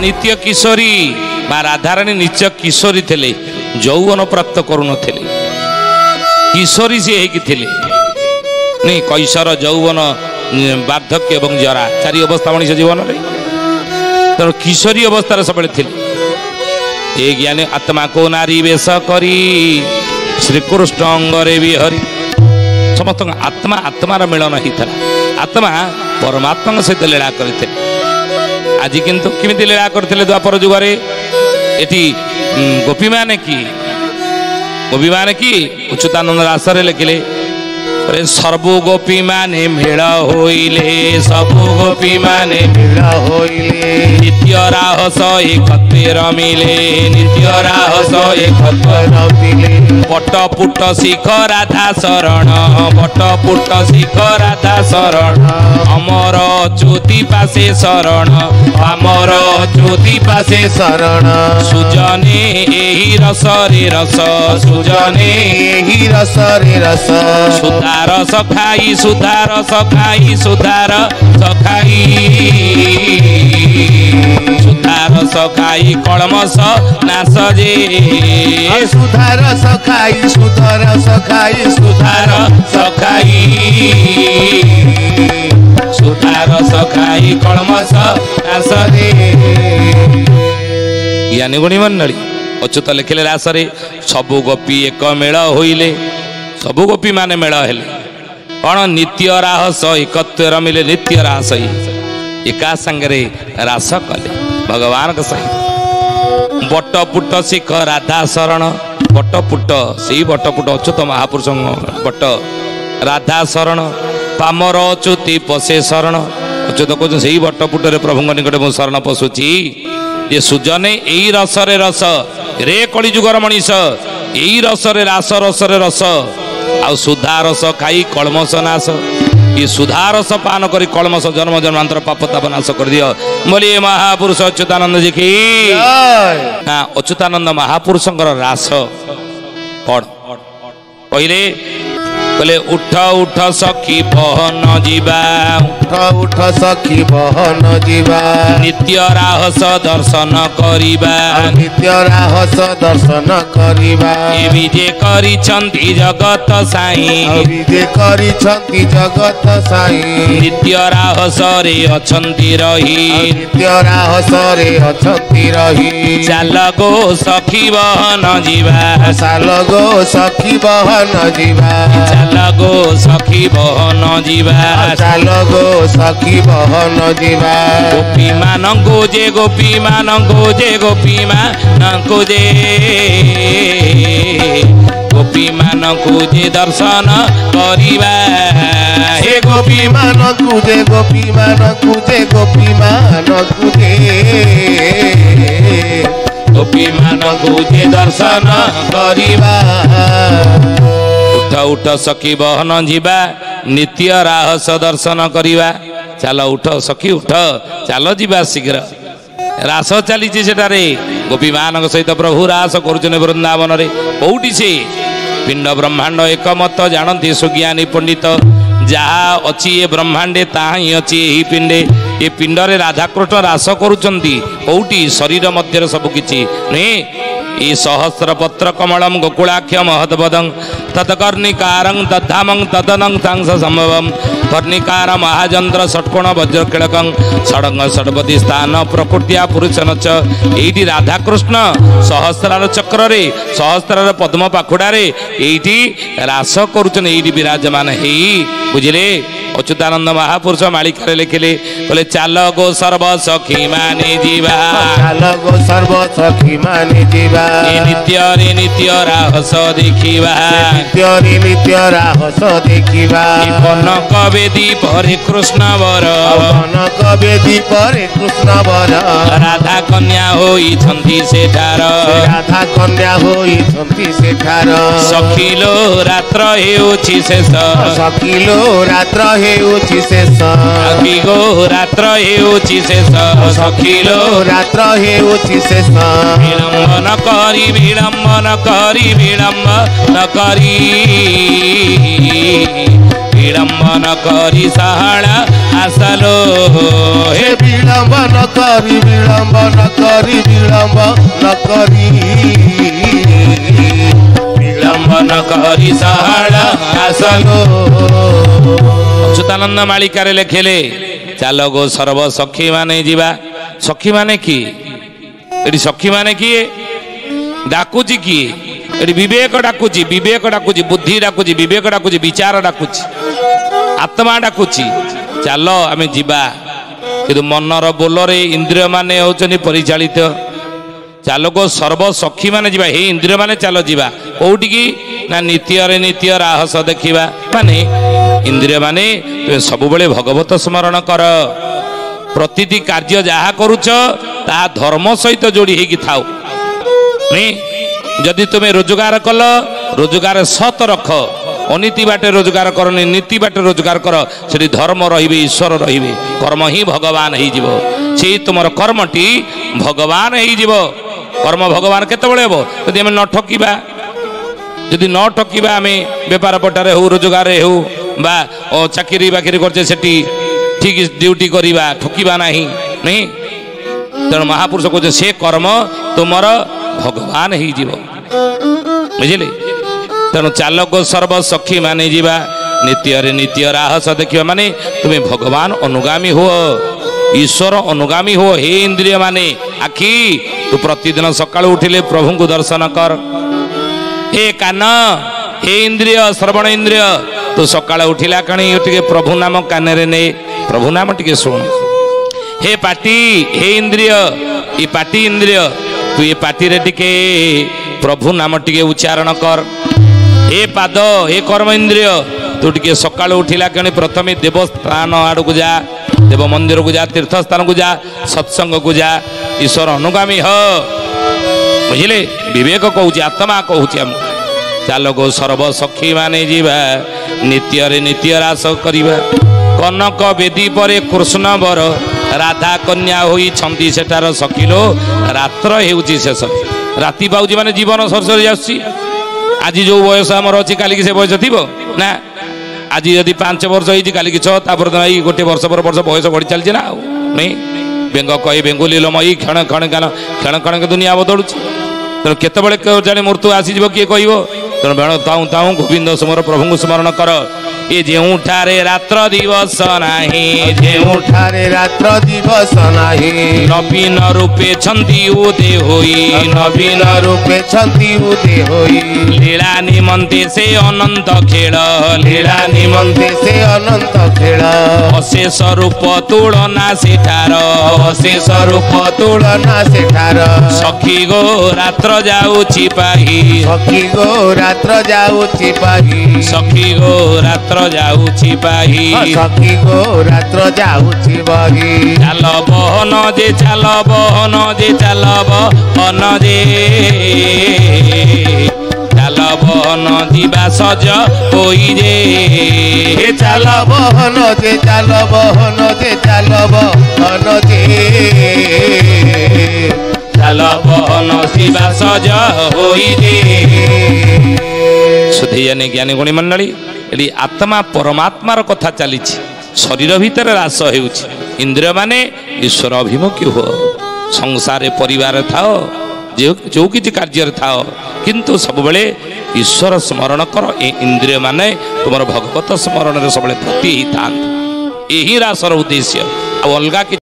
नित्य किशोरी बा राधाराणी नित्य किशोरी थे यौवन प्राप्त करूँ किशोरी सी होती नहीं कैशोर यौवन वार्धक्य एवं जरा चारि अवस्था मनीष जीवन में तेणु किशोरी अवस्था सब ये ज्ञानी आत्मा को नारी वेश करी श्रीकृष्ण अंगरे भी हरि समस्त आत्मा आत्मार मिलन होता आत्मा परमात्मा सहित लीला करते आज किंतु किमिति लीला करते द्वापर जुगरे एटी गोपी माने की उच्युतानंद रासरे लिखिले सर्वु गोपी माने मेल होइले सबु गोपी माने मेल होइले नित्य राहस एकत्वे रमिले नित्य राहस एकत्वे रमिले पट पुट शिख राधा शरण पट पुट शिख राधा शरण अमर ज्योति पासे शरण अमर ज्योति पासे शरण सुजने एही रस रे रस सुजने एही रस रे रस सुधार सखाई सुधार सखाई सुधार सखाई सुधार सखाई कलमस नाश जे सुधार सखाई सुधार सखाई सुधार सखाई सुधार सखाई कलमस नाश जे ज्ञानी गुणी मंडली अच्युत लिखिले रासरे सबु गोपी एक मेल होइले सबु गोपी माने मेल हेले कौन नित्य राहस एकत्व रमिले नित्य रास एका संगे रास कले भगवान के सहित बटपुट शिख राधा शरण बटपुट से बटपुट अच्युत महापुरुष बट राधा शरण पामर च्युति पशे शरण अच्युत कह से बटपुट प्रभु निकट मु शरण पशुची ये सुजने यही रसरे रस रे कलिजुगर मनीष यही रसरे रास रसरे रस आ सुधा रस खाई कलमस नाश ये सुधा रस पान करी कलमस जन्म जन्मांतर पाप ताप नाश कर दियो बोलिए महापुरुष अच्युतानंद जी की अच्युतानंद महापुरुष रास कौन कहले बोले उठ उठ सखी बहन जीवा उठ उठ सखी बहन जीवा नित्य राहस दर्शन करिबा नित्य राहस दर्शन करिबा ए विजे करी छंती जगत साई विजे करी छंती जगत साई नित्य राहस रे अछंती रही नित्य राहस रे अछंती रही चाल गो सखी बहन जीवा चाल गो सखी बहन जीवा गो सखी बहन जीवा चाल गो सखी बहन जीवा गोपी मान गोजे गोपी मान गोजे गोपी मान गोजे गोपी मान गोजे दर्शन करिबा हे गोपी मान गुजे गोपी मान गुजे गोपी मान गुजे गोपी मान गुजे दर्शन करिबा उठ उठ सखी बहन जीवा नित्य राहस दर्शन करिबा चल उठ सखी उठ चल जीवा शीघ्र रास चली सेठारे गोपी मान सहित प्रभु रास करुचन वृंदावन रे कौटी से पिंड ब्रह्मांड एक मत जानती सुज्ञानी पंडित जहाँ अच्छी ये ब्रह्मांडे ता ही अच्छी यही पिंडे ये पिंडरे राधाकृष्ण रास करुचंती कौटी शरीर मध्य सबकि नहीं ई सहस्र पत्र कमलम गोकुलाख्य महत्पदं तत्कर्णिकारं तद्धामं तदनं सांस संभवं कर्णिकार महाजंत्र षट्कोण वज्रकिलकं षडंग षडपति स्थान प्रकृत्या पुरुषन च एठी राधाकृष्ण सहस्रार चक्र रे सहस्रार पद्म पाखुड़ा रे एठी रास करुचन एठी विराजमान हेई बुझिले अच्युतानंद महापुरुष मालिका लिखिले बोले चाल गो सर्व सखी माने जीवा चाल गो सर्व सखी माने जीवा नित्य राहस देखिबा नित्य राहस देखिबा कनक बेदी परे कृष्ण वर कनक बेदी परे कृष्ण वर राधा कन्या होई छंती सेठार राधा कन्या होई छंती सेठार सखिलो रात्र हेउछि शेष सखिलो रात्र हेउछि शेष सखी गो रात्र हेउछि शेष सखिलो रात्र हेउछि शेष विलंब न करी विलंब न करी विलंब न करी विलंब ବିଳମ୍ବନ କରି ସାହାଳ ଆସଲୋ ହେ ବିଳମ୍ବ ନ କରି ବିଳମ୍ବ ନ କରି ବିଳମ୍ବ ନ କରି ବିଳମ୍ବନ କରି ସାହାଳ ଆସଲୋ। ଅଚ୍ୟୁତାନନ୍ଦ ମାଳିକାରେ ଲେଖିଲେ ଚାଲ ଗୋ ସର୍ବ ସଖୀ ମାନେ ଯିବା। ସଖୀ ମାନେ କିଏ? ଏଠି ସଖୀ ମାନେ କିଏ? ଡାକୁଛି କିଏ? ଏଠି ବିବେକ ଡାକୁଛି, ବିବେକ ଡାକୁଛି, ବୁଦ୍ଧି ଡାକୁଛି, ବିବେକ ଡାକୁଛି, ବିଚାର ଡାକୁଛି, ଆତ୍ମା ଡାକୁଛି। ଚାଲ ଆମେ ଯିବା। କିନ୍ତୁ ମନର ବୋଲରେ ଇନ୍ଦ୍ରିୟ ମାନେ ହେଉଛନ୍ତି ପରିଚାଳିତ। ଚାଲ ଗୋ ସର୍ବ ସଖୀ ମାନେ ଯିବା। ହେ ଇନ୍ଦ୍ରିୟ ମାନେ ଚାଲ ଯିବା। କୋଉଠିକି ନା ନିତ୍ୟରେ ନିତ୍ୟ ରାହସ ଦେଖିବା। ମାନେ ଇନ୍ଦ୍ରିୟ ମାନେ ତୁମେ ସବୁବେଳେ ଭଗବତ ସ୍ମରଣ କର। ପ୍ରତିଟି କାର୍ଯ୍ୟ ଯାହା କରୁଛ ତାହା ଧର୍ମ ସହିତ ଯୋଡ଼ି ହେଇକି ଥାଉ। ଯଦି ତୁମେ ରୋଜଗାର କଲ, ରୋଜଗାର ସତ ରଖ। ଅନୀତି ବାଟେ ରୋଜଗାର କରନି, ନୀତି ବାଟେ ରୋଜଗାର କର। ସେଠି ଧର୍ମ ରହିବେ, ଈଶ୍ୱର ରହିବେ। କର୍ମ ହିଁ ଭଗବାନ ହେଇଯିବ। ସେଇ ତୁମର କର୍ମଟି ଭଗବାନ ହେଇଯିବ। କର୍ମ ଭଗବାନ କେତେବେଳେ ହେବ? ଯଦି ଆମେ ନ ଠକିବା। ଯଦି ନ ଠକିବା, ଆମେ ବେପାର ପଟାରେ ହେଉ, ରୋଜଗାରରେ ହେଉ, ବା ଚାକିରି ବାକିରି କରୁଛେ ସେଠି ଠିକ୍ ଡ୍ୟୁଟି କରିବା, ଠକିବା ନାହିଁ। ନାଇଁ, ତେଣୁ ମହାପୁରୁଷ କହୁଛନ୍ତି ସେ କର୍ମ ତୁମର ଭଗବାନ ହେଇଯିବ। ବୁଝିଲେ? ତେଣୁ ଚାଲ ଗୋ ସର୍ବ ସଖୀ ମାନେ ଯିବା। ନିତ୍ୟରେ ନିତ୍ୟ ରାହସ ଦେଖିବା ମାନେ ତୁମେ ଭଗବାନ ଅନୁଗାମୀ ହୁଅ, ଈଶ୍ୱର ଅନୁଗାମୀ ହୁଅ। ହେ ଇନ୍ଦ୍ରିୟ ମାନେ ଆଖି, ତୁ ପ୍ରତିଦିନ ସକାଳୁ ଉଠିଲେ ପ୍ରଭୁଙ୍କୁ ଦର୍ଶନ କର। ହେ କାନ, ହେ ଇନ୍ଦ୍ରିୟ ଶ୍ରବଣ ଇନ୍ଦ୍ରିୟ, ତୁ ସକାଳ ଉଠିଲା କାଣି ଟିକେ ପ୍ରଭୁ ନାମ କାନରେ ନେ, ପ୍ରଭୁ ନାମ ଟିକେ ଶୁଣ। ହେ ପାଟି, ହେ ଇନ୍ଦ୍ରିୟ, ଏ ପାଟି ଇନ୍ଦ୍ରିୟ, ତୁ ଏ ପାଟିରେ ଟିକେ ପ୍ରଭୁ ନାମ ଟିକେ ଉଚ୍ଚାରଣ କର। ହେ ପାଦ, ହେ କର୍ମ ଇନ୍ଦ୍ରିୟ, ତୁ ଟିକେ ସକାଳୁ ଉଠିଲା କାଣି ପ୍ରଥମେ ଦେବସ୍ଥାନ ଆଡ଼କୁ ଯା, ଦେବ ମନ୍ଦିରକୁ ଯା, ତୀର୍ଥସ୍ଥାନକୁ ଯା, ସତ୍ସଙ୍ଗକୁ ଯା, ଈଶ୍ୱର ଅନୁଗାମୀ ହ। ବୁଝିଲେ? ବିବେକ କହୁଛି, ଆତ୍ମା କହୁଛି ଆମକୁ। ଚାଲ ଗୋ ସର୍ବ ସଖୀ ମାନେ ଯିବା। ନିତ୍ୟରେ ନିତ୍ୟ ରାସ କରିବା। କନକ ବେଦୀ ପରେ କୃଷ୍ଣ ବର, ରାଧା କନ୍ୟା ହୋଇଛନ୍ତି ସେଠାର ସଖିଲୋ। ରାତ୍ର ହେଉଛି ଶେଷ। ରାତି ପାଉଛି ମାନେ ଜୀବନ ସରିସରି ଯାଉଛି। ଆଜି ଯେଉଁ ବୟସ ଆମର ଅଛି କାଲିକି ସେ ବୟସ ଥିବ ନା? ଆଜି ଯଦି 5 ବର୍ଷ ହେଇଛି କାଲିକି 6, ତାପରେ ଏଇ ଗୋଟେ ବର୍ଷ ପରେ ବର୍ଷ ବୟସ ବଢ଼ି ଚାଲିଛି ନା ଆଉ ନାଇଁ? ବେଙ୍ଗ କହି ବେଙ୍ଗୁଲି ଲୋମ, ଏଇ କ୍ଷଣ କ୍ଷଣ କ୍ଷଣ ଦୁନିଆ ବଦଳୁଛି। ତେଣୁ କେତେବେଳେ ଜାଣେ ମୃତ୍ୟୁ ଆସିଯିବ କିଏ କହିବ? ତେଣୁ ବେଣ ତାଉଁ ତାଉଁ ଗୋବିନ୍ଦ ସୁମର, ପ୍ରଭୁଙ୍କୁ ସ୍ମରଣ କର। ଏ ଯେଉଁଠାରେ ରାତ୍ର ଦିବସ ନାହିଁ, ଯେଉଁଠାରେ ରାତ୍ର ଦିବସ ନାହିଁ, ନବୀନ ରୂପେ ଛନ୍ତି ଉଦେ ହୋଇ, ନବୀନ ରୂପେ ଛନ୍ତି ଉଦେ ହୋଇ, ଲୀଳା ନିମନ୍ତେ ସେ ଅନନ୍ତ ଖେଳ, ଲୀଳା ନିମନ୍ତେ ସେ ଅନନ୍ତ ଖେଳ। ଅଶେଷ ରୂପ ତୁଳନା ସେଠାର, ଅଶେଷ ରୂପ ତୁଳନା ସେଠାର। ସଖୀ ଗୋ ରାତ୍ର ଯାଉଛି ପାହି, ସଖୀ ଗୋ ରାତ୍ର ଯାଉଛି ପାହି, ସଖୀ ଗୋ ରାତ୍ର ଯାଉଛି ପାହି, ସଖୀ ଗୋ ରାତ୍ର ଯାଉଛି ବହି। ଚାଲ ବହନ ଯେ, ଚାଲ ବହନ ଯେ, ଚାଲ ବହନ ଯେ, ଚାଲ ବହନ ଯିବା ସଜ ହୋଇ ଯେ। ଚାଲ ବହନ ଯେ, ଚାଲ ବହନ ଯେ, ଚାଲ ବହନ ଯେ, ଚାଲ ବହନ ଯିବା ସଜ ହୋଇ ଯେ। ସୁଧୀଜାନି ଜ୍ଞାନୀ ଗୁଣୀ ମଣ୍ଡଳୀ, ଏଠି ଆତ୍ମା ପରମାତ୍ମାର କଥା ଚାଲିଛି। ଶରୀର ଭିତରେ ହ୍ରାସ ହେଉଛି। ଇନ୍ଦ୍ରିୟ ମାନେ ଈଶ୍ୱର ଅଭିମୁଖୀ ହୁଅ। ସଂସାରରେ ପରିବାର ଥାଅ, ଯେଉଁ କିଛି କାର୍ଯ୍ୟରେ ଥାଅ, କିନ୍ତୁ ସବୁବେଳେ ଈଶ୍ୱର ସ୍ମରଣ କର। ଏ ଇନ୍ଦ୍ରିୟ ମାନେ ତୁମର ଭଗବତ ସ୍ମରଣରେ ସବୁବେଳେ ଭର୍ତ୍ତି ହେଇଥାନ୍ତି। ଏହି ରାସର ଉଦ୍ଦେଶ୍ୟ, ଆଉ ଅଲଗା କିଛି